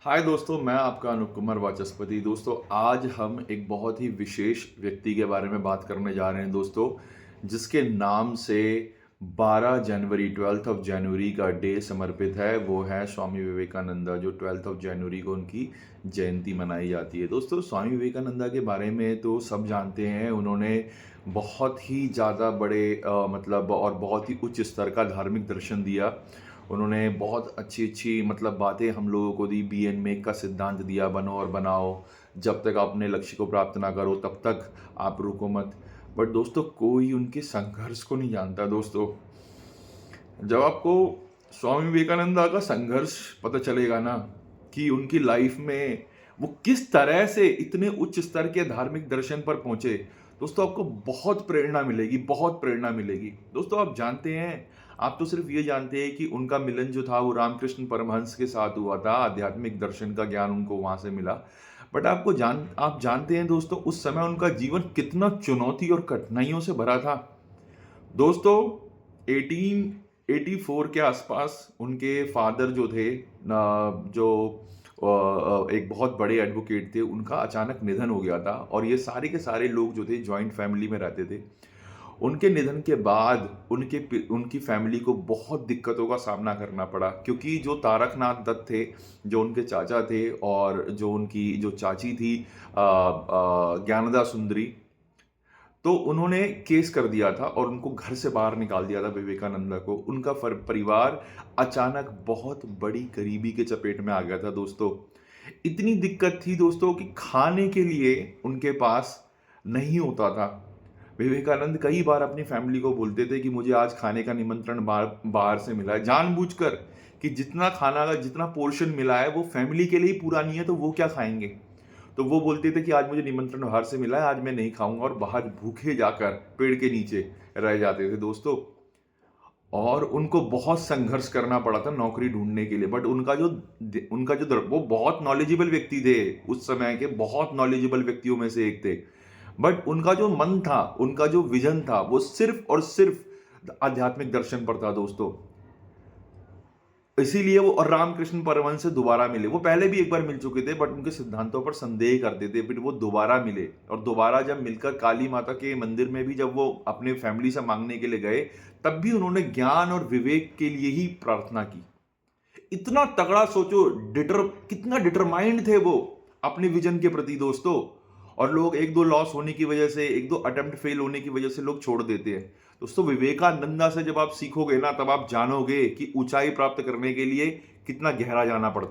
हाय दोस्तों, मैं आपका अनुप कुमार वाचस्पति। दोस्तों, आज हम एक बहुत ही विशेष व्यक्ति के बारे में बात करने जा रहे हैं दोस्तों, जिसके नाम से 12 जनवरी 12th ऑफ जनवरी का डे समर्पित है। वो है स्वामी विवेकानंदा, जो 12th ऑफ जनवरी को उनकी जयंती मनाई जाती है। दोस्तों, स्वामी विवेकानंदा के बारे में तो सब जानते हैं। उन्होंने बहुत ही ज़्यादा बड़े मतलब और बहुत ही उच्च स्तर का धार्मिक दर्शन दिया। उन्होंने बहुत अच्छी-अच्छी मतलब बातें हम लोगों को दी। बी एंड मेक का सिद्धांत दिया, बनो और बनाओ। जब तक आप अपने लक्ष्य को प्राप्त ना करो, तब तक आप रुको मत। बट दोस्तों, कोई उनके संघर्ष को नहीं जानता दोस्तों। जब आपको स्वामी विवेकानंदा का संघर्ष पता चलेगा ना, कि उनकी लाइफ में वो किस तरह से इतने उच्च स्तर के धार्मिक दर्शन पर पहुंचे, दोस्तों आपको बहुत प्रेरणा मिलेगी, बहुत प्रेरणा मिलेगी। दोस्तों, आप जानते हैं, आप तो सिर्फ ये जानते हैं कि उनका मिलन जो था वो रामकृष्ण परमहंस के साथ हुआ था। आध्यात्मिक दर्शन का ज्ञान उनको वहां से मिला। बट आप जानते हैं दोस्तों, उस समय उनका जीवन कितना चुनौती और कठिनाइयों से भरा था। दोस्तों, 1884 के आसपास उनके फादर जो थे, जो एक बहुत बड़े एडवोकेट थे, उनका अचानक निधन हो गया था। और ये सारे के सारे लोग जो थे जॉइंट फैमिली में रहते थे। उनके निधन के बाद उनकी फैमिली को बहुत दिक्कतों का सामना करना पड़ा, क्योंकि जो तारकनाथ दत्त थे, जो उनके चाचा थे, और जो उनकी जो चाची थी ज्ञानदा सुंदरी, तो उन्होंने केस कर दिया था और उनको घर से बाहर निकाल दिया था विवेकानंदा को। उनका परिवार अचानक बहुत बड़ी गरीबी के चपेट में आ गया था दोस्तों। इतनी दिक्कत थी दोस्तों कि खाने के लिए उनके पास नहीं होता था। विवेकानंद कई बार अपनी फैमिली को बोलते थे कि मुझे आज खाने का निमंत्रण बाहर बाहर से मिला है, जानबूझकर, कि जितना खाना का जितना पोर्शन मिला है वो फैमिली के लिए ही पूरा नहीं है, तो वो क्या खाएंगे। तो वो बोलते थे कि आज मुझे निमंत्रण बाहर से मिला है, आज मैं नहीं खाऊंगा, और बाहर भूखे जाकर पेड़ के नीचे रह जाते थे दोस्तों। और उनको बहुत संघर्ष करना पड़ा था नौकरी ढूंढने के लिए। बट वो बहुत नॉलेजेबल व्यक्ति थे, उस समय के बहुत नॉलेजेबल व्यक्तियों में से एक थे। बट उनका जो मन था, उनका जो विजन था, वो सिर्फ और सिर्फ आध्यात्मिक दर्शन पर था दोस्तों। इसीलिए वो और रामकृष्ण परमहंस से दोबारा मिले। वो पहले भी एक बार मिल चुके थे, बट उनके सिद्धांतों पर संदेह करते थे। फिर वो दोबारा मिले, और दोबारा जब मिलकर काली माता के मंदिर में भी जब वो अपने फैमिली से मांगने के लिए गए, तब भी उन्होंने ज्ञान और विवेक के लिए ही प्रार्थना की। इतना तगड़ा सोचो, कितना डिटरमाइंड थे वो अपने विजन के प्रति दोस्तों। और लोग एक दो लॉस होने की वजह से, एक दो अटेम्प्ट फेल होने की वजह से लोग छोड़ देते हैं दोस्तों। विवेकानंदा से जब आप सीखोगे ना, तब आप जानोगे कि ऊंचाई प्राप्त करने के लिए कितना गहरा जाना पड़ता है।